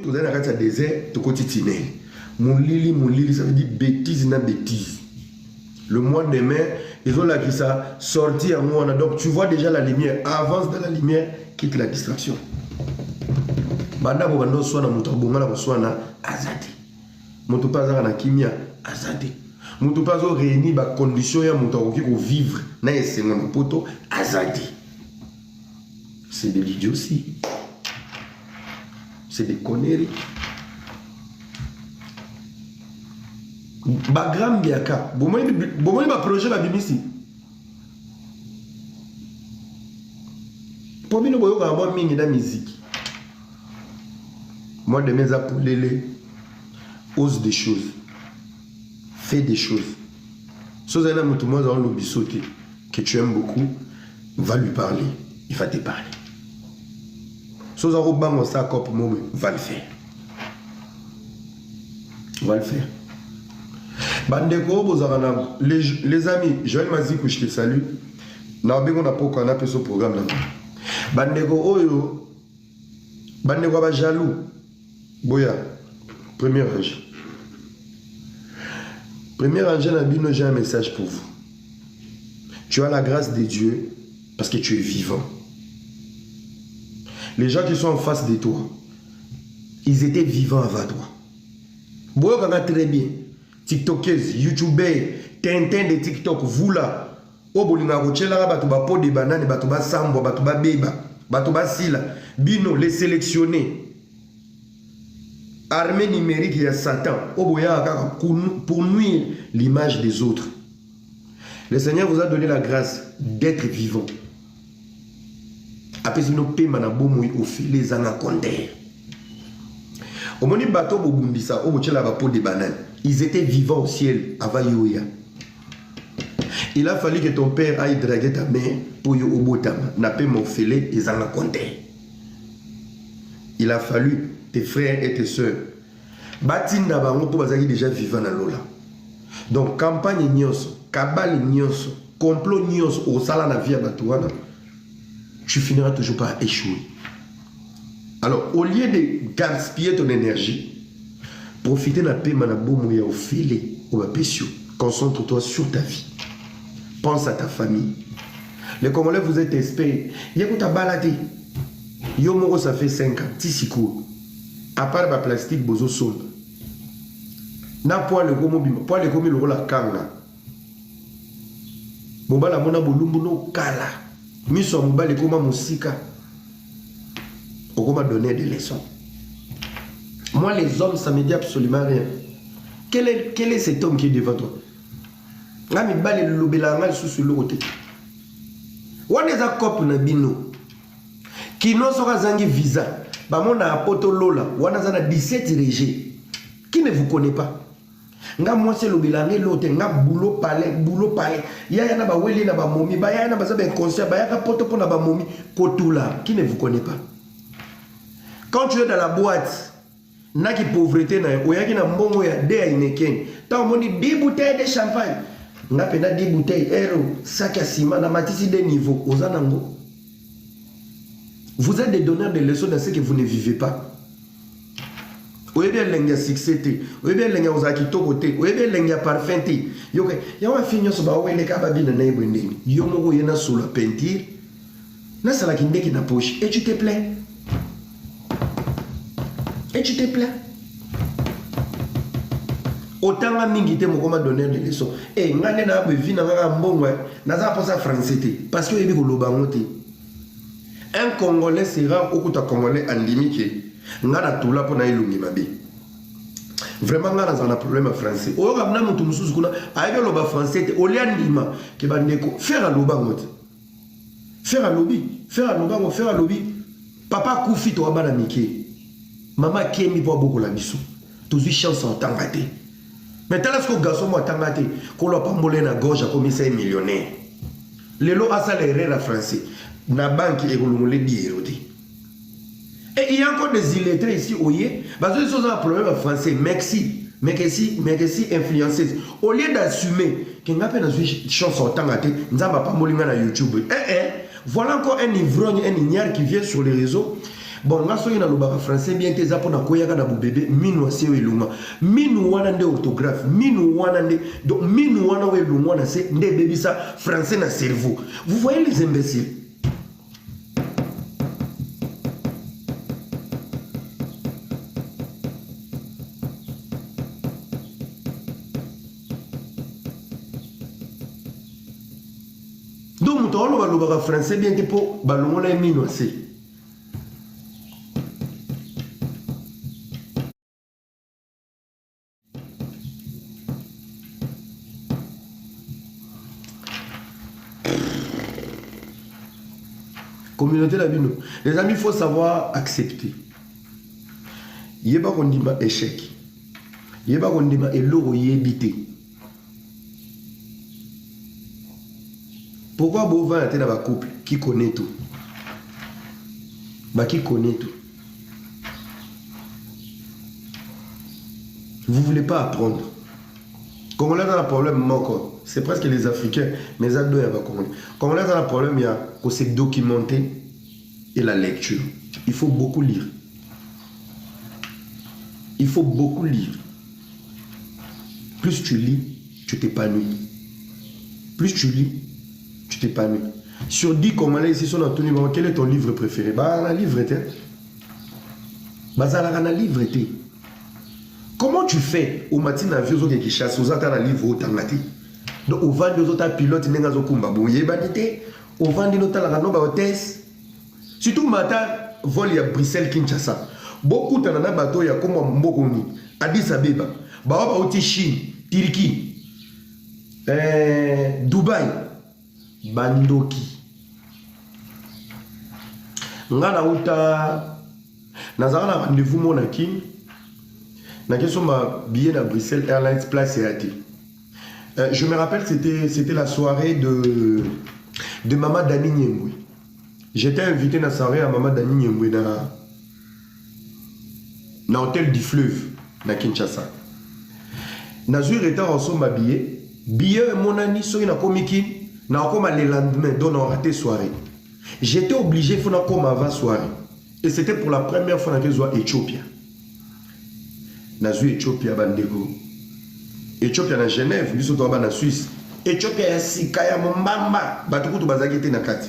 Vous avez un désert, tu continues. Mon lili, ça veut dire bêtise, na bêtise. Le mois de mai, ils ont là qui ça sorti à moi. Donc tu vois déjà la lumière, avance dans la lumière, quitte la distraction. Banda ko bando swana mutu bongala ko swana azati. Mutu pas na kimia azati. Mutu pas zo réuni ba condition ya mutu ko vivre na esengo na poto azati. C'est de l'idiotie. C'est des conneries. Bagram biaka. Bomoni ba projet ba bimisi. Pomino boyo ka ba mingi na musique. Moi de mes appelés ose des choses. Fais des choses. Chose à mutu moi dans l'obisoté que tu aimes beaucoup, va lui parler. Il va te parler. Chose à Robin ça cop moment, va le faire. Va le faire. Bandeko, les amis, Joël Mazikou, je te salue. N'a pas ce programme là. Bandeko, oyo. Bandeko, ba jaloux. Boya, premier ange. Premier ange, j'ai un message pour vous. Tu as la grâce de Dieu parce que tu es vivant. Les gens qui sont en face de toi, ils étaient vivants avant toi. Boya, très bien. TikTokers, YouTubers, Tintin de TikTok, vous là, Obolinga Rochela, Batouba Po de Banane, Batouba Sambo, Batouba Beba, Batouba Sila, Bino, les sélectionnés. Armée numérique, il y a Satan, Oboya, pour nuire l'image des autres. Le Seigneur vous a donné la grâce d'être vivant. Après, nous payons au fil des anacondes. Au moment où bateau Bobumbisa, Obochela Po de Banane. Ils étaient vivants au ciel avant Yoya. Il a fallu que ton père aille draguer ta mère pour yo obotam. N'a pas m'offler et en compter. Il a fallu tes frères et tes soeurs. Batinda bango pour bazaki déjà vivant dans l'ola. Donc campagne nyonso, kabale nyonso, complot nyonso au sala na vie batouana. Tu finiras toujours par échouer. Alors au lieu de gaspiller ton énergie, profitez de la paix, au filet, au bapécio. Concentre-toi sur ta vie. Pense à ta famille. Les Congolais, vous êtes espérés. Il y a ta baladé. Yomoro, ça fait 5 ans. Tissiko. À part le plastique, bozo sol. Na poil le gomo bima. Poil le gomo le rola kanga. Mobala mona bolumbu no kala. Miso mobile koma musika. On m'a donné des leçons. Moi, les hommes, ça ne me dit absolument rien. Quel est cet homme qui est devant toi? Là, je vais le lobelanga sous le côté. What is a cop na bino? Qui n'ont pas zangi visa. Bah, mon apoto lola. Wana zana 17 régés. Qui ne vous connaît pas? Nga moi c'est lobelanga l'autre. Nga boulot palais. Ya na ba weli na ba momi. Ba ya na ba sabe inconscient. Ba ya ka poto pour na ba momi. Kotula. Qui ne vous connaît pas? Quand tu es dans la boîte. Naki pauvreté na oyaki na mbongo ya de ineken ta omoni 10 bouteilles de champagne nga pena 10 bouteilles ero sac à ciment na matisi de niveau ozanango. Vous êtes des donneurs de leçons dans ce que vous ne vivez pas. Oyebe lenga succès oyebe lenga ozaki tokote oyebe lenga parfum te yoke yawa finyo so ba wele ka babina na ebwendeni yomo yena sur la peinture na sala kindeki na poche et tu te plains. Et tu te plains. Autant à mingité mon comment donner des leçons. Et ngane na be vina ngaka mbongo na za posa français parce que ebi ko lobangote. Un Congolais sera okuta Congolais andimike ngana tula pona ilungi mabe. Vraiment ngana za na problème français. O ramna mutu mususu kuna ayo loba français au liandima ke bandeko faire lobangote. Faire lobby. Papa Koufi to abana mike. Maman qui aime voir beaucoup la biso. Tous les chances en tangate. Mais tel est-ce que le garçon m'a tangate, qu'on l'a pas molé na gorge comme ça millionnaire. Les lots à ça les rêves français. Na banque et qu'on le dit érodé. Et il y a encore des illettrés ici, oye. Parce que c'est un problème français. Merci influenceuse. Au lieu d'assumer qu'il n'y a pas de chance en tangate, nous n'avons pas molé na YouTube. Voilà encore un ivrogne, un ignare qui vient sur les réseaux. bon nga soki na lobaka français bien te za pona koyaka na bébé minu asio elunga minu wana nde orthographe minu wana nde donc minu wana we elunga na se nde bebisa français na cerveau. Vous voyez les imbéciles. Donc muto olo balobaka français bien te po balongola minu asio. Communauté la bino. Les amis, il faut savoir accepter. Yeba kondima échec. Yeba kondima eloro yebité. Pourquoi Bova était dans un couple qui connaît tout? Bah qui connaît tout. Vous ne voulez pas apprendre. Congolais dans le problème manque. C'est presque les Africains, mais ça doit y avoir Congolais. Congolais dans le problème, il y a que se documenter et la lecture. Il faut beaucoup lire. Il faut beaucoup lire. Plus tu lis, tu t'épanouis. Plus tu lis, tu t'épanouis. Sur 10 Congolais ici sont en tenue, quel est ton livre préféré? Bah, un livre était. Bah, ça un livre était. Comment tu fais au matin à vieux qui chasse aux autres livres au tangati? Donc au vent des autres pilotes n'enga zokumba bouye banité au vent des autres la noba hôtesse surtout matin vol ya Bruxelles Kinshasa beaucoup tanana bateau ya comme mbokoni Addis Abeba ba ba oti Chine Turquie Dubaï bandoki ngana uta nazana rendez-vous monaki na question ma billet na Bruxelles Airlines place et athée. Je me rappelle, c'était la soirée de Maman Dani Nyembwe. J'étais invité dans la soirée à Maman Dani Nyembwe dans l'hôtel du Fleuve, à Kinshasa. Nazur était en somme habillé. Billet mon ami, soki na komiki, na comme le lendemain, donc on a raté soirée. J'étais obligé de faire comme avant soirée. Et c'était pour la première fois que je vois Éthiopie. Nazur Éthiopie à Bandego. Éthiopie na Genève, nous sommes en Suisse. Éthiopie ya sika ya mombamba, batukutu bazagete na kati.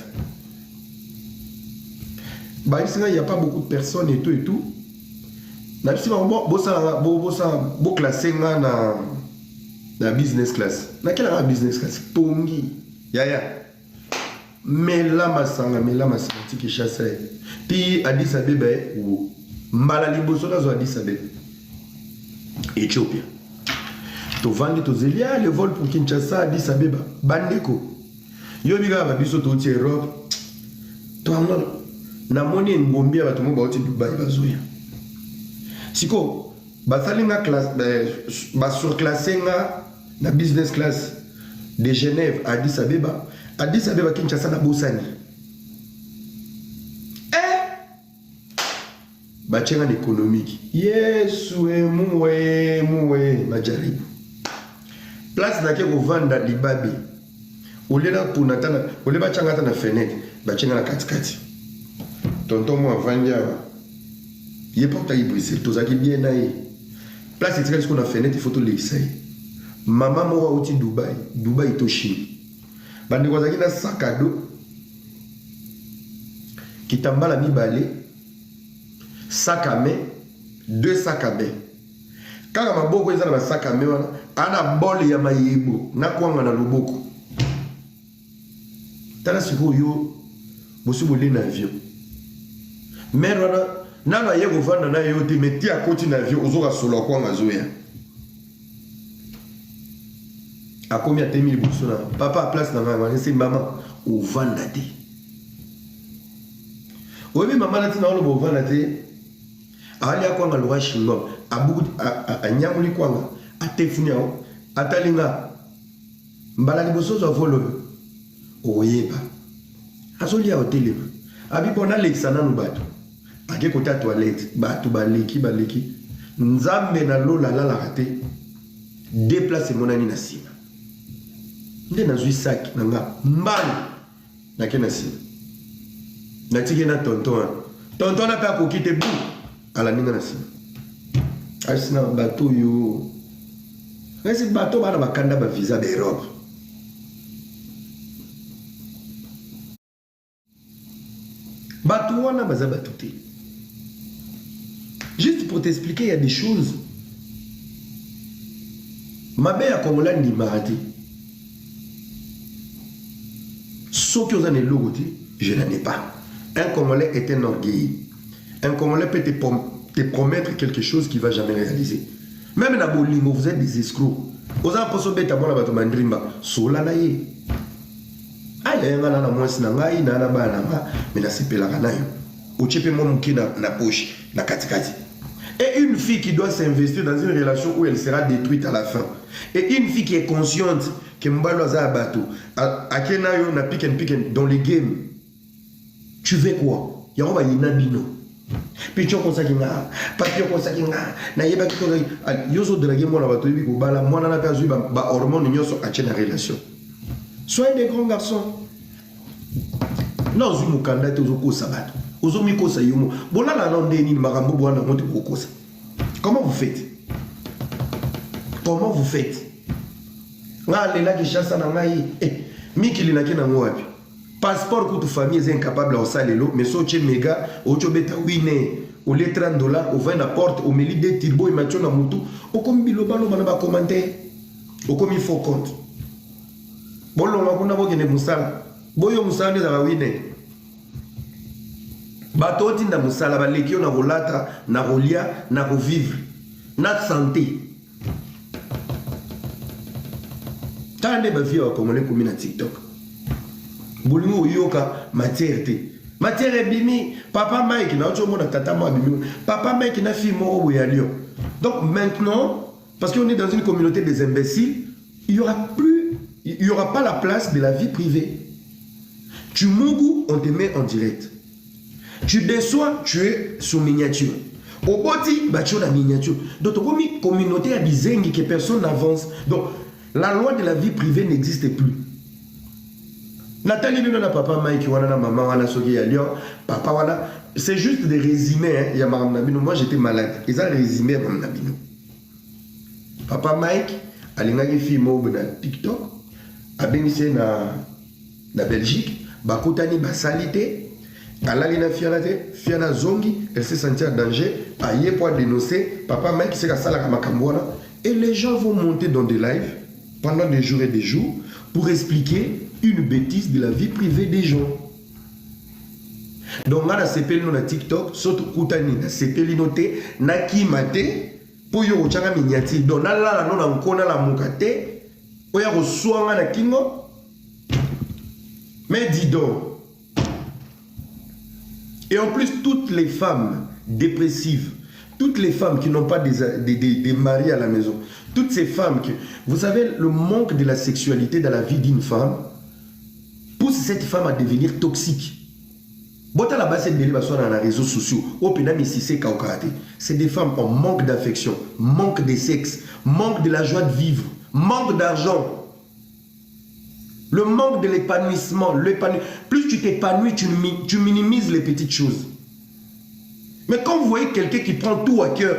Bah ici il y a pas beaucoup de personnes et tout. Na bisi ba bo classer na business class. Na quelle business class? Pongi. Ya. Mais là masanga tiki chasse. Puis Addis Abeba ou mbala liboso na zo Addis Abeba. Éthiopie. To vandi to zelia le vol pour Kinshasa Addis Abeba bandeko yo biga ba biso to ti Europe to amna na moni ngombi ba to mo ba ti Dubai bazoya siko ba salinga classe ba surclassé nga na business class de Genève Addis Abeba Kinshasa na bosani ba chenga économique yesu muwe majaribu place na ke ko vanda libabi olela puna tana oleba changa tana fenêtre ba chenga na katikati tonton mo avanja ye porta Bruxelles tozaki bien na ye place etika ce qu'on a fenêtre photo l'exai maman mo wa uti Dubai to Chine bandi ko zaki na sac à dos kitambala mibale sac à main 2 sacs à main kaka maboko eza na sac à main wana ana bol ya mayebo na kwanga na loboko tala siko yo bosubole na avion mer wana nana ye ko vanda na yo te meti a koti na avion ozoka solo kwanga zoya akomi a temi liboso na papa place na mama c'est maman o vanda te oyebi mama na tina olobo vanda te ali akwanga lwa shingo abuku anyamuli kwanga atefuni yao atalinga mbala liboso zo volo oyeba azoli ya hotel abi bona Alexandre Nubato ake kota toilette batu baleki nzambe na lola la raté déplacer mon ani na sima nde nazui sac nanga mbala na ke na sima na tike na tonton tonton n'a pas quitter bout à la ninga nasi asina bateau yo ese bateau bana bakanda ba visa d'Europe bateau wana baza bateau te. Juste pour t'expliquer, il y a des choses. Ma mère a Congolais ni maraté. Ce que vous avez logoté, je n'en ai pas. Un Congolais est un orgueil. Un Congolais peut te promettre quelque chose qu'il ne va jamais réaliser. Même dans Bolingo, vous êtes des escrocs. Vous avez un peu de temps à Mandrimba. Sola na ye. Ah, il y a un an moins na ngai na na ba na ma, mais na sepela kana yo. Ochepe mo muki na poche, na katikati. Et une fille qui doit s'investir dans une relation où elle sera détruite à la fin. Et une fille qui est consciente que Mbalo a bateau, à Kenayo na pick and dans les games. Tu veux quoi? Il y a un bino. Picho konsakinga, papio konsakinga, na yeba kiko yoso de la game na bateau biko bala mwana na perdu ba hormone nyoso a na relation. Soyez des grands garçons. Non, vous me candidatez aux sabat. Aux hommes ça yomo. Bon là la landeni marambo bwana monte kokosa. Comment vous faites? Comment vous faites? Nga lela ki chassa na ngai miki linaki na ngwapi. Passeport pour toute famille est incapable de salelo mais so che mega ocho beta wine au les $30 au 20 la porte au meli de turbo et macho na mutu au comme bilobalo bana ba commenter au comme il faut compte. Bon lo ngakuna bokene musala. Boyo musala nda ba wine. Bato tinda musala ba lekio na rolata na rolia na revivre na santé. Tande ba vie ko ngone komi na TikTok. Bolingo yoka matière te. Matière bimi papa Mike na ocho mona tata mo bimi. Papa Mike na fille mo boyalio. Donc maintenant parce qu'on est dans une communauté des imbéciles, il y aura pas la place de la vie privée. Tu mougou, on te met en direct. Tu déçois, tu es sous miniature. Au boti, bah tu as la miniature. Donc, comme une communauté à dizengi que personne n'avance. Donc, la loi de la vie privée n'existe plus. Nathalie, nous, papa, Mike, maman, papa, voilà. C'est juste des résumés. Hein. Il y a moi, j'étais malade. Ils ont résumé papa Mike, alingaki fille mob na TikTok, a bénissé na Belgique, bakotani basalité. Alali na fiana zongi, elle s'est sentie en danger, aïe pour dénoncer, papa Mike c'est la salle makamboana, et les gens vont monter dans des lives pendant des jours et des jours pour expliquer une bêtise de la vie privée des gens. Donc on a sepeli na TikTok, surtout kutani na sepeli noté, na kimate, pour yo ochanga minyati, donc na la non na nkona la mukate, oya reçoit na kingo. Mais dis donc. Et en plus, toutes les femmes dépressives, toutes les femmes qui n'ont pas des maris à la maison, toutes ces femmes qui... Vous savez, le manque de la sexualité dans la vie d'une femme pousse cette femme à devenir toxique. C'est des femmes en manque d'affection, manque de sexe, manque de la joie de vivre, manque d'argent. Le manque de l'épanouissement, plus tu t'épanouis, tu minimises les petites choses. Mais quand vous voyez quelqu'un qui prend tout à cœur,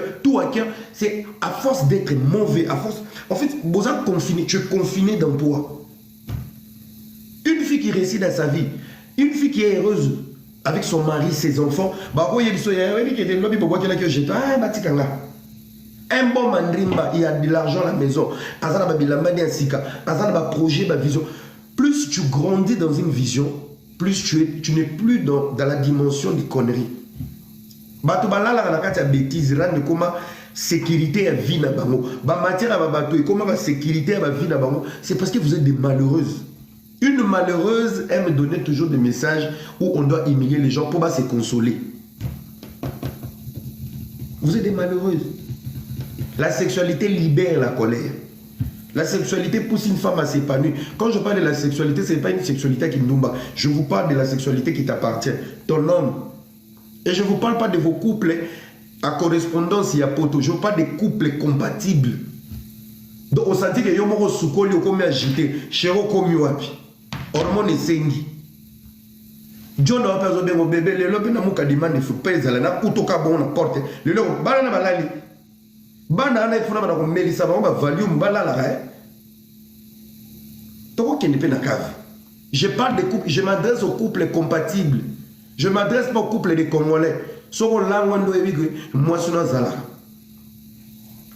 c'est à force d'être mauvais, à force... En fait, tu es confiné dans toi. Une fille qui réussit dans sa vie, une fille qui est heureuse avec son mari, ses enfants, un bon mandrimba, il y a de l'argent à la maison, projet, vision. Plus tu grandis dans une vision, plus tu n'es plus dans la dimension des conneries. Sécurité à vie na bango, c'est parce que vous êtes des malheureuses. Une malheureuse aime donner toujours des messages où on doit humilier les gens pour se consoler. Vous êtes des malheureuses. La sexualité libère la colère. La sexualité pousse une femme à s'épanouir. Quand je parle de la sexualité, ce n'est pas une sexualité qui nous bat. Je vous parle de la sexualité qui t'appartient. Ton homme. Et je ne vous parle pas de vos couples à correspondance et à poto. Je vous parle des couples compatibles. Donc on sentit que yomo soukoli comme agité, chéro comme yoapi. Hormone sengi. John a pas besoin de bébé, le lobby n'a pas demandé de faire payer la na utoka bon na porte. Le lobby bana balali. Bana na ifuna bana ko melisa ba ba volume bala la ra. Toko qui ne peut na cave. Je parle de couple, je m'adresse aux couples compatibles. Je m'adresse pas aux couples des Congolais. Soko langondo ebigwe moi suna zala.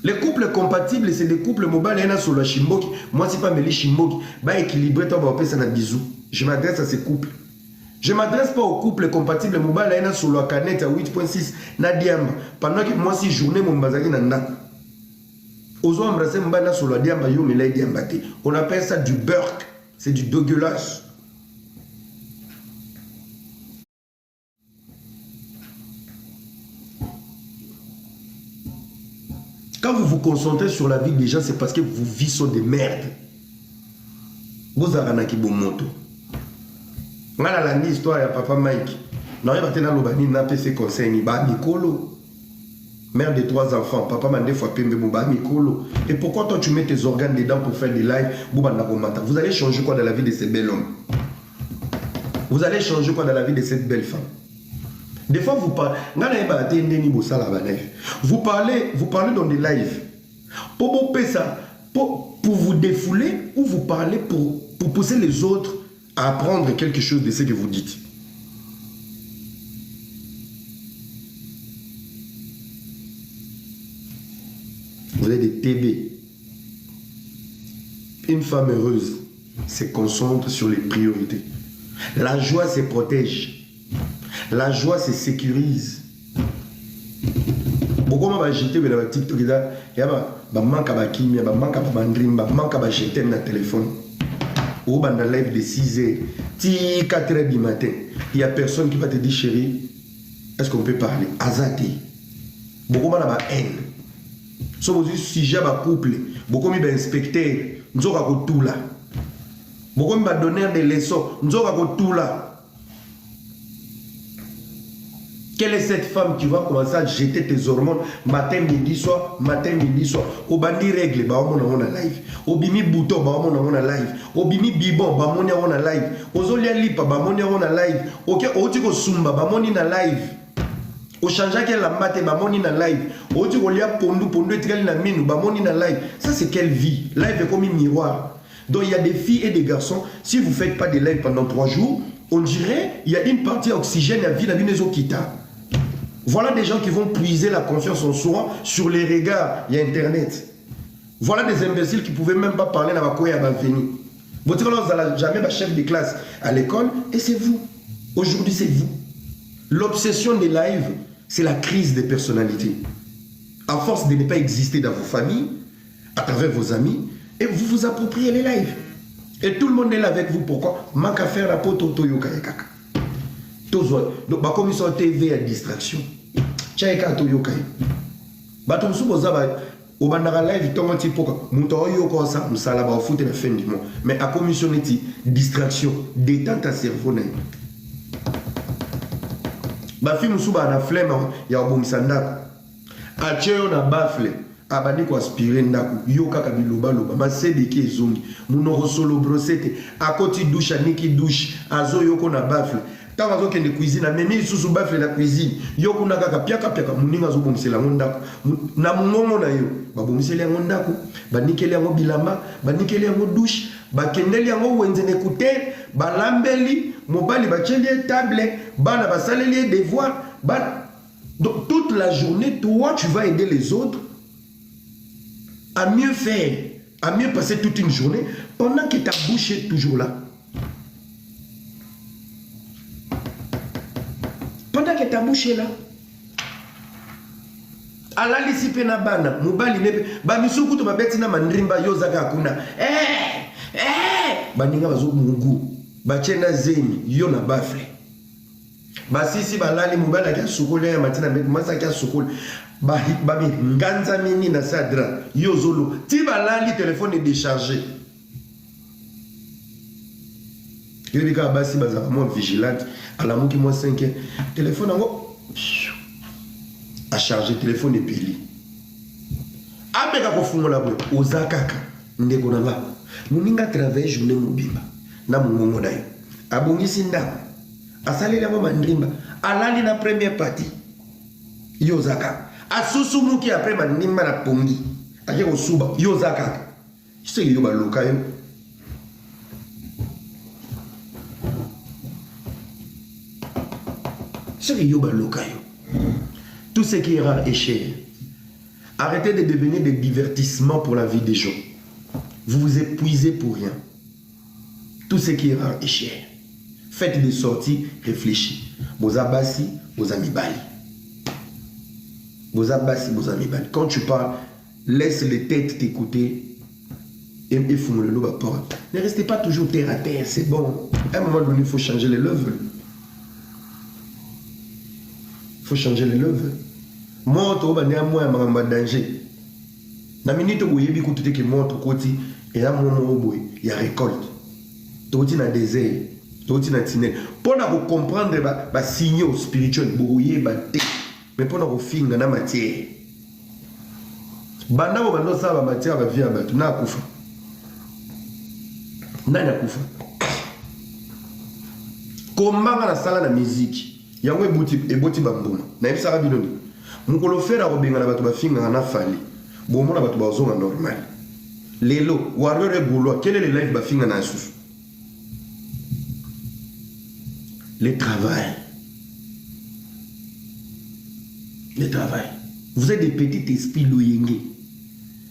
Les couples compatibles, c'est des couples mobile et sur la chimboki. Moi, c'est pas Meli Chimboki. Bah, équilibré, toi, bah, ça na bisou. Je m'adresse à ces couples. Je ne m'adresse pas aux couples compatibles mobile et sur la canette à 8.6. Na diamba. Pendant que moi, si journée, mon bazaki na nako. Ozo embrasser mbana sur la diamba, yo, mais là, diamba. On appelle ça du burk. C'est du dégueulasse. Quand vous vous concentrez sur la vie des gens, c'est parce que vos vies sont des merdes. Vous avez un moto. On a la histoire de papa Mike. Non, il va tenir l'obani, n'a pas fait conseil ni ba Mikolo. Mère de 3 enfants, papa m'a des fois pembe ba Mikolo. Et pourquoi toi tu mets tes organes dedans pour faire des lives? Vous allez changer quoi dans la vie de ces bel hommes? Vous allez changer quoi dans la vie de cette belle femme? Des fois, vous parlez, vous parlez dans des lives. Pour vous défouler ou vous parlez pour pousser les autres à apprendre quelque chose de ce que vous dites. Vous êtes des TB. Une femme heureuse se concentre sur les priorités. La joie se protège. La joie se sécurise. Pourquoi je vais jeter dans TikTok? Il y a un manque à Bakimi, un manque à Bandrim, un manque à jeter dans le téléphone. Ou dans le live de 6 h, 4 h du matin. Il n'y a personne qui va te dire, chérie, est-ce qu'on peut parler? Azati. Pourquoi on a une haine? Si vous avez un sujet à couple, pourquoi on a un inspecteur? Nous avons tout là. Pourquoi on a donné des leçons? Nous avons tout là. Quelle est cette femme qui va commencer à jeter tes hormones matin, midi, soir, matin, midi, soir? Au bandi règle, bah on a live. Au bimi bouton, bah on a live. Au bimi bibon, bah on a live. Au zolia lipa, bah on a live. Ok, au tiko sumba, bah on a live. Au chanja qu'elle la mate, bah on a live. Au tiko lia pondu, etikali na minu, bah on a live. Ça c'est quelle vie? Live est comme un miroir. Donc il y a des filles et des garçons. Si vous ne faites pas de live pendant 3 jours, on dirait il y a une partie oxygène à vie dans les okita. Voilà des gens qui vont puiser la confiance en soi sur les regards, il y a Internet. Voilà des imbéciles qui ne pouvaient même pas parler dans la cour et à Baveni. Vous n'avez jamais chef de classe à l'école et c'est vous. Aujourd'hui, c'est vous. L'obsession des lives, c'est la crise des personnalités. À force de ne pas exister dans vos familles, à travers vos amis, et vous vous appropriez les lives. Et tout le monde est là avec vous. Pourquoi? Manque à faire la poto toyoka et kaka. Donc, bah, comme ils sont TV à distraction. Tchaïka toyoka. Bah, tout le monde au bandara live, tout le monde est pour que ça, musala ba foot la fin du mois. Mais à commission distraction, détente à cerveau. Bah, film souba na flemme, il y a un bon sandako. A tchèo na bafle. Abadi ko aspirer ndaku yoka kabiloba loba masebe ki ezongi munoko solo brossette akoti douche niki douche azo yoko na bafle tant azo kende cuisine memi susu bafle la cuisine yoko na kaka piaka muninga zo bomisela ngondako na mungongo na yo babomisela ngondako banikeli yango bilamba banikeli yango douche bakendeli yango wenzene écouter balambeli mobali bacheli table bana basaleli devoir donc toute la journée toi tu vas aider les autres à mieux faire, à mieux passer toute une journée pendant que ta bouche est toujours là. Pendant que ta bouche est là. ala lisi pena bana mobali nebe ba misuku to babetina mandrimba yozaka kuna baninga bazo mungu bachena zeni yo na bafle basisi balali mobali akia sukule ya matina bet masa akia sukule ba mi nganza mini na sadra yo zolo ti balali téléphone est déchargé yobika basi bazaka mo vigilante ala muki mo 5 téléphone ngo à charger téléphone et pili. Abeka ko fungola bo ozakaka ndeko na nga. Muninga travailler journée mobimba na mungongo na yo. Abongisi ndako. asaleli yango mandimba alali na première partie yozaka asusumuki après mandimba na pongi ake kosuba yozaka seke yo baloka yo seke yo baloka yo. Tout ce qui est rare est cher. Arrêtez de devenir des divertissements pour la vie des gens. Vous vous épuisez pour rien. Tout ce qui est rare est cher. Faites des sorties réfléchies. Vos abassi, vos amibali. Vos abassi, vos amibali. Quand tu parles, laisse les têtes t'écouter et fume le loup à porte. Ne restez pas toujours terre à terre, c'est bon. À un moment donné, il faut changer les levels. Il faut changer les levels. Moi, je suis en danger. Na minute où il y a beaucoup de montre côté et là il y a récolte. Tu es dans le désert, tu es dans le tunnel. Pour comprendre les signaux spirituels, mais pour nous finir dans la matière. Banda wo bando sa ba matière ba vie ba tu na kufa. Nani kufa. Komanga na sala na musique. Yango eboti bambuma. Na ebisa binoni. Mukolo fera ko benga na batu ba finga na fali. Bomo na batu ba zonga normal. Lelo warrior e boulois, quel est le life ba finga na susu? Le travail. Le travail. Vous êtes des petits esprits loyenge.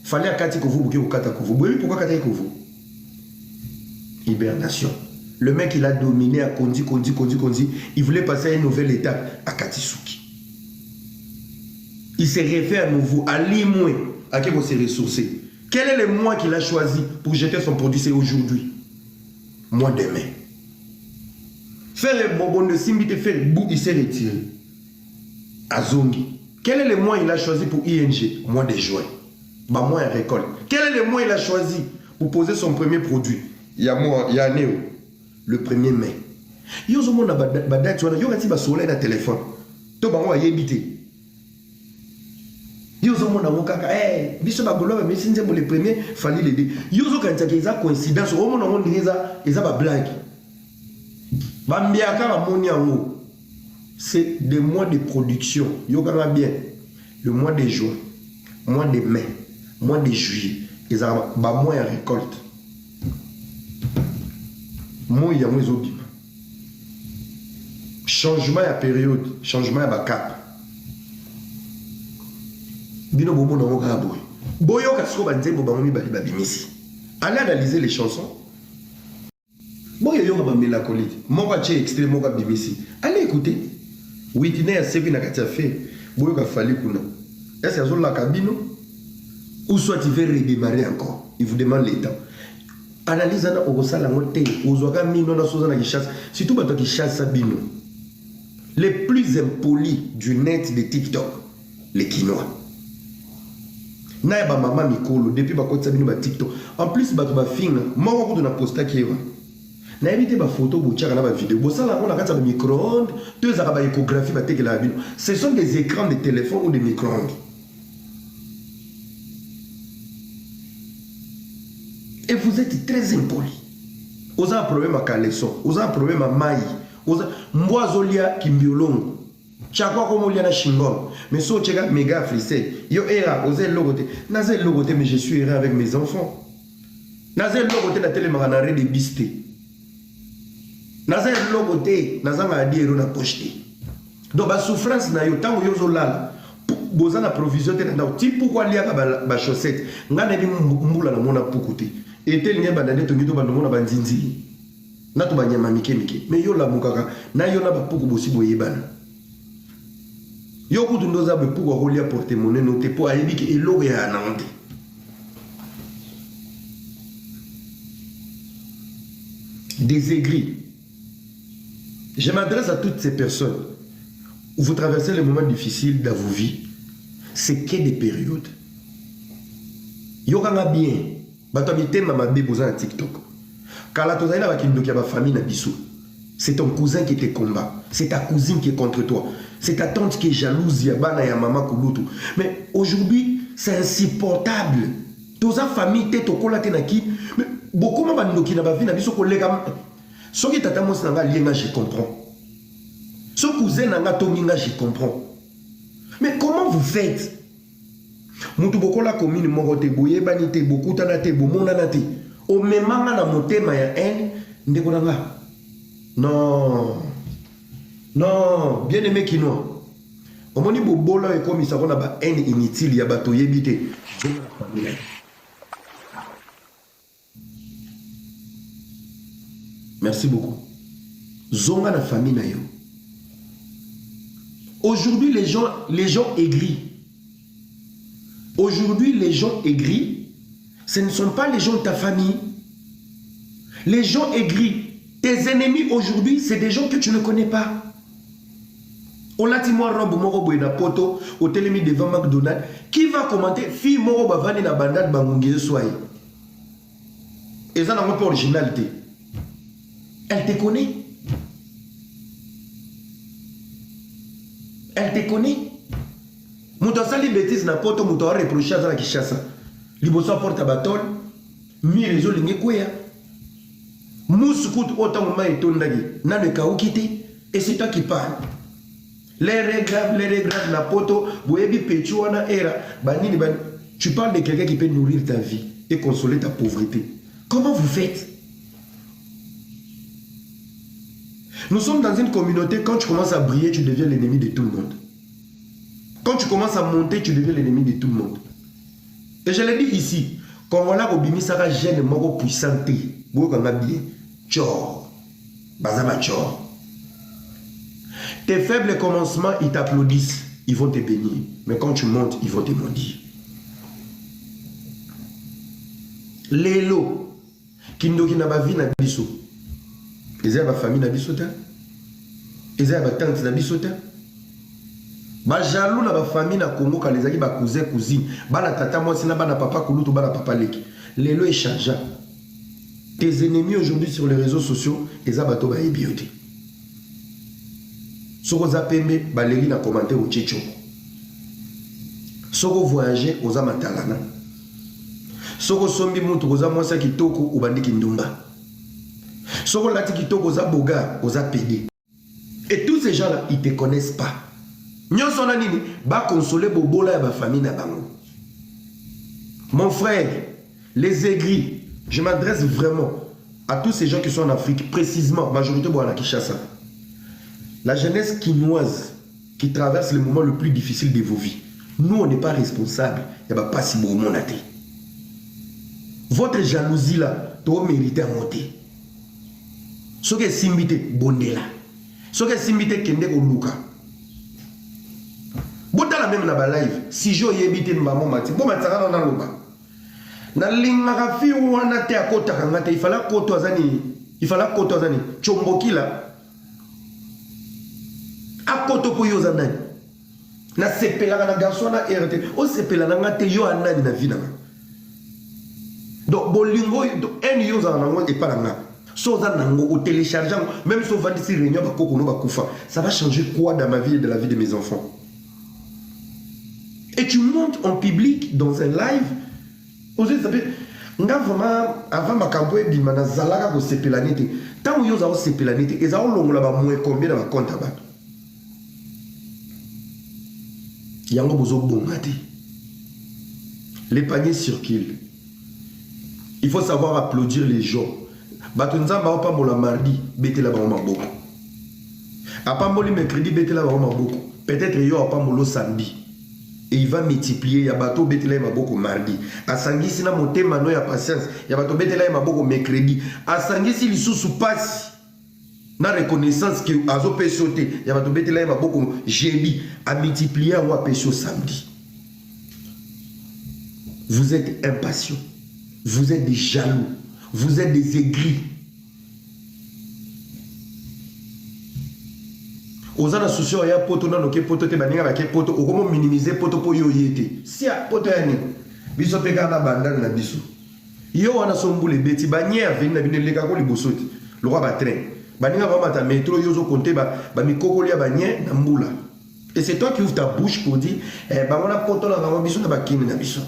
Fallait à Kati Kovo bouquet au Kata Kovo. Pourquoi Kata Kovo? Hibernation. Le mec il a dominé à Kondi. Il voulait passer à une nouvelle étape à Katisuki. Il s'est référé à nouveau à l'imoué à qui s'est ressourcé. Quel est le mois qu'il a choisi pour jeter son produit? C'est aujourd'hui. Mois de mai. Faire le bonbon de Simbite, faire le bout, il s'est retiré. À Zongi. Quel est le mois il a choisi pour ING? Mois de juin. Bah, mois de récolte. Quel est le mois il a choisi pour poser son premier produit? Il y a Néo. Le 1er mai. Il y a un monde qui a un soleil dans le téléphone. Il y a un habité. Il y a un monde qui a un biso bagolo mais si le premier fallait l'aider. Il y a un coïncidence. Il y a une blague. C'est des mois de production. Yoga bien. Le mois de juin, mois de mai, mois de juillet, ils ont un mois de récolte. Moi, il y a moins de changement à période, changement à cap. Bino bobo na ngoka boy. Boyo kasko banzembo bangomi bali babimisi. Allez analyser les chansons. Boyo yo ba mélancolique. Mon va chez extrait mon va bimisi. Allez écouter. Whitney a servi na katia fait. Boyo ka fali kuna. Est-ce que la cabine ou soit il veut redémarrer encore. Il vous demande les temps. Analyse na okosala ngote. Ozoka mino na soza na ki chasse. Surtout bato qui chasse sabino. Les plus impolis du net de TikTok, les Quinois. Na ba mama mikolo depuis ba kotsa bino ba TikTok. En plus bato ba finga, moi ko na posta kiwa. Na éviter ba photo boutchaka na ba vidéo. Bo sala ko na kata ba micro-ondes, deux za ba échographie ba tekela bino. Ce sont des écrans de téléphone ou des micro-ondes. Et vous êtes très impoli. Vous avez un problème à Caleçon, vous avez un problème à Maï, vous avez Mboazolia Kimbiolongo. Chakwa komolia na Shingom. Mais so tcheka méga frissé. Yo era, osé logoté. Nazé logoté, mais je suis erré avec mes enfants. Nazé logoté na télémaranare de bisté. Nazé logoté, nazanga adiero na pocheté. Donc ba souffrance na yo tango yo zolala. Boza na provision te na ti pourquoi liaka ba chaussette. Ngana bi mbula na mona pukuté. Et tel nye bandane to ngito bando mona banzinzi. Na to banyama mike. Mais yo la mukaka na yo na ba puku bosi boyebana. Yo kutu ndoza be pour rolia porte-monnaie noté pour aibi que elo ya nante. Des aigris. Je m'adresse à toutes ces personnes où vous traversez les moments difficiles dans vos vies. C'est que des périodes. Yo kanga bien. Bato habité mama besoin à TikTok. Kala tozaina ba kindo ki ba famille na biso. C'est ton cousin qui te combat. C'est ta cousine qui est contre toi. C'est ta tante qui est jalouse, Yabana et maman Kulutu. Mais aujourd'hui, c'est insupportable. Tous les familles, tête au collat, mais beaucoup de gens qui n'ont pas vu, ils sont collègues. Ce qui est à moi, je comprends. Ce cousin n'a tominga, je comprends. Mais comment vous faites? Mutu bokola commune morote boye banite beaucoup tanate bomona nate. O memanga na motema ya haine ndeko nanga. Non. Non, bien aimé Kinois. Au moni bobola et comme ça on a ba haine inutile ya bato yebite. Merci beaucoup. Zonga la famille na yo. Aujourd'hui les gens aigris. Aujourd'hui les gens aigris, ce ne sont pas les gens de ta famille. Les gens aigris, tes ennemis aujourd'hui, c'est des gens que tu ne connais pas. On l'a dit moi robe moro boy na poto au télémi devant McDonald's. Qui va commenter fille moro ba vani na bandade bangongi soye. Et ça n'a pas originalité. Elle te connaît. Elle te connaît. Mouto sali bêtise na poto mouto a reproché à la Kishasa. Liboso porte batol. Mi réseau lingue kwea. Mouskout autant moment et tondagi. N'a le kaou quitté. Et c'est toi qui parles. Les regrets, la poto, boyebi pechuana era. Banini ban. Tu parles de quelqu'un qui peut nourrir ta vie et consoler ta pauvreté. Comment vous faites? Nous sommes dans une communauté, quand tu commences à briller, tu deviens l'ennemi de tout le monde. Quand tu commences à monter, tu deviens l'ennemi de tout le monde. Et je l'ai dit ici, quand on a obimi sera jeune, moro puissanté, boukanga bien, tchor, bazama tchor. Tes faibles commencements, ils t'applaudissent, ils vont te bénir. Mais quand tu montes, ils vont te maudire. Lélo, Kindoki n'a pas vu na biso. Ils ont ma famille na bisota. Ils ont ma tante na bisota. Ba jaloux na ba famille na Congo quand les aki ba cousin cousine. Ba na tata moi sina ba na papa kulutu ba na papa leki. Lélo est changeant. Tes ennemis aujourd'hui sur les réseaux sociaux, ils ont bato ba ebiote. Soko zapembe baleri na commenter au tchétcho. Soko voyager aux amatalana. Soko sombi mutu oza mwasa kitoko ubandiki ndumba. Soko lati kitoko oza boga oza pédé. Et tous ces gens-là, ils ne te connaissent pas. Nyon sona nini ba consoler bobola ya ba famille na bango. Mon frère, les aigris, je m'adresse vraiment à tous ces gens qui sont en Afrique, précisément, majorité boana Kinshasa. La jeunesse quinoise qui traverse le moment le plus difficile de vos vies. Nous, on n'est pas responsables. Il n'y a pas si beau monde à terre. Votre jalousie là, tu mérite à monter. Ce qui est simbité, bondela. Ce qui est simbité, kende oluka. Bota la même na live. Si je y habite maman mati, bon matara na loba. Na linga fi wana te akota kangate, il fallait koto azani, chomboki là. Akoto po yo zanani. Na sepela na garçon na RT. O sepela na ngate yo anani na vida. Donc bolingo en yo zanango et pas na. Soza nango au téléchargeant, même si on va dire réunion ba koko no ba kufa, ça va changer quoi dans ma vie et dans la vie de mes enfants? Et tu montes en public dans un live. Osez savoir, nga vraiment avant ma campagne bima na zalaka ko sepelanité. Tant yo za o sepelanité, et za o longola ba moins combien dans ma compte ba. Yango bozo bongati. Les paniers circulent. Il faut savoir applaudir les gens. Batunza ba pa mola mardi, bete la ba maboko. Apamboli mercredi, bete la ba maboko. Peut-être yo pa molo samedi. Et il va multiplier. Ya bato bete la maboko mardi. Asangisi na motema no ya patience. Ya bato bete la maboko mercredi. Asangisi lisusu passe. Na reconnaissance que azo pesote. Ya bato bete la maboko jeudi. A multiplier ou a peso samedi. Vous êtes impatients. Vous êtes des jaloux. Vous êtes des aigris. Ozana soucio ya poto na noke poto te baninga ba ke poto okomo minimiser poto po yo yete. Si a poto yani biso peka na bandana na biso. Yo wana sombule beti banye aveni na bine leka ko libosoti. Le roi ba train. Baninga ba mata métro yo zo compter ba mikoko lia banye na mbula. Et c'est toi qui ouvres ta bouche pour dire ba wana poto na ba biso na ba kini na biso.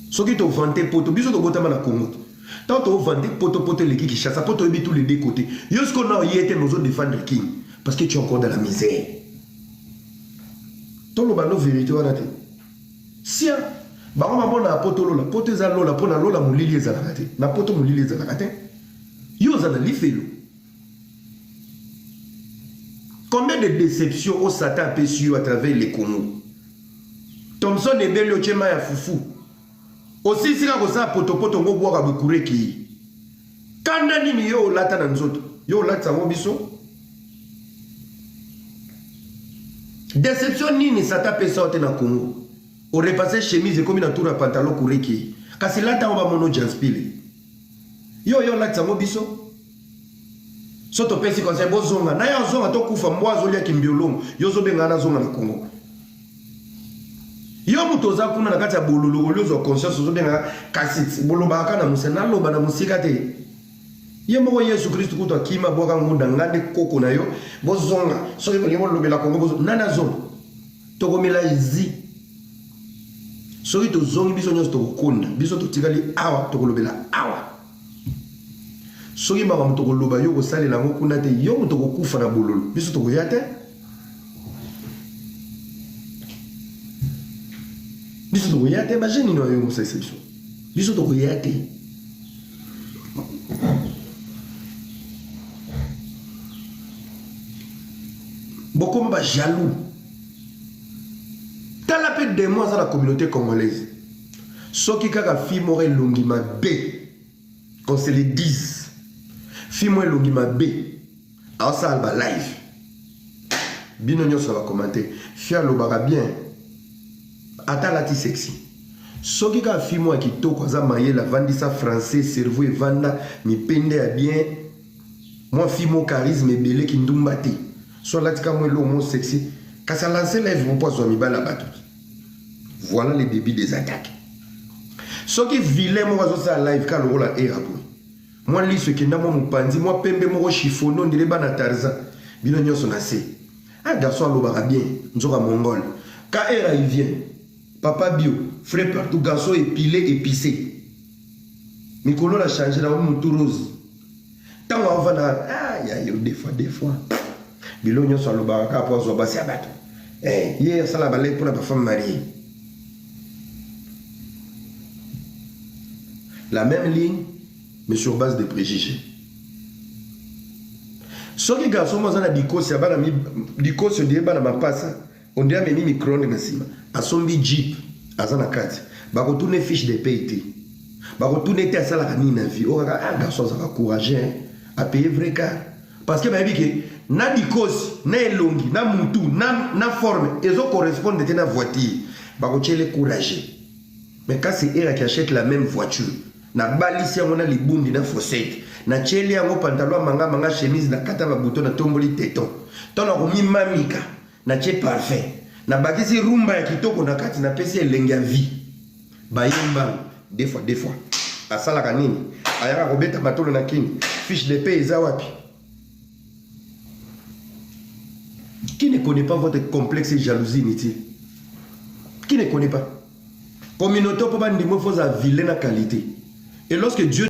Soki to vante poto biso to botama na Congo. Tant on vante poto poto les qui chasse poto ebi tous les deux côtés. Yosko na yete nous défendre king. Parce que tu es encore dans la misère. Ton lobano vérité wana te. Si ba on va na poto lola, poto eza lola pona lola mulili eza la te. Na poto mulili eza la te. Yo za na lifelo. Combien de déceptions au Satan peut suivre à travers les Congo? Thompson et Belio Chema ya fufu. Aussi si ka ça poto poto ngo boka bukure ki. Kanda nini yo lata na nzoto? Yo lata ngo biso. Déception nini Satan peut sortir na Congo? On repasse chemise comme na tour à pantalon kure ki. Kasi lata on va mono janspile. Yo lata ngo biso. Soto pesi conseil bozonga na ya zonga to kufa mwazo lia kimbiolongo yo zo benga na zonga na Congo. Yo mutoza kuna na kati ya bololo lozo conscience zo benga kasi boloba kana musena loba na musika te. Ye moko Yesu Kristo kuto akima boka ngunda ngande koko na yo bozonga soki ko lobela Congo bozo nana zonga to komela izi soki to zongi biso nyos to konda biso to tikali awa to kolobela awa. Soki ba muto koloba yo ko salela ngo kuna te yo muto ko kufa na bololo biso to koyate biso to koyate ba jeni no yo mo sese biso to koyate beaucoup ba jaloux tala pe de moi dans la communauté congolaise soki kaka fi more longi mabe qu'on se le dise Fais-moi le mabé. Alors ça va live. Binonyo ça va commenter. Fia le baga bien. Atalati sexy. Soki ka fais-moi qui to kwa za maye la vandisa français cerveau et vanda mi pende à bien. Moi fais-moi charisme et belé qui ndumbati. Soit là tika moi l'homo sexy. Quand ça lance live mon poisson mi bala batou. Voilà les débuts des attaques. Soki vilain moi ça live ka le rola et rapou. Moi, je suis qui n'a pas mon pandi, moi, pembe mon chiffonnon, de l'ébana Tarzan. Bino son assez. Un garçon à l'obara bien, nous aurons mongol. Quand il vient, papa bio, frère partout, garçon épilé, épicé. Mikolo l'a changé dans mon tout rose. Tant on va des fois. Bino son à l'obara, car pour soi, c'est à battre. Hier, ça l'a balai pour la femme mariée. La même ligne. Mais sur base de préjugés. Ce qui est garçon, moi, j'ai dit que c'est on dit à mes micro-ondes, à son jeep, à son carte, bah, retourner fiche de paye. Bah, retourner tes salaires à la vie. Oh, un garçon, ça va courager à payer vrai car. Parce que, bah, na dikos, na elongi, na mutu, na forme, ils ont correspondent à la voiture. Bah, retourner courager. Mais quand c'est elle qui achète la même voiture, na balisi yango na libundi na fossette na cheli yango pantalon manga chemise na kata ba bouton na tomboli teton tona ko mimamika na che parfait na bakisi rumba ya kitoko na kati na pesi elenge ya vie bayimba des fois asala kanini ayaka ko beta matolo na kini fiche de paie za wapi. Qui ne connaît pas votre complexe et jalousie inutile? Qui ne connaît pas? Communauté pour pas ndimo faut sa vilaine qualité. Et lorsque Dieu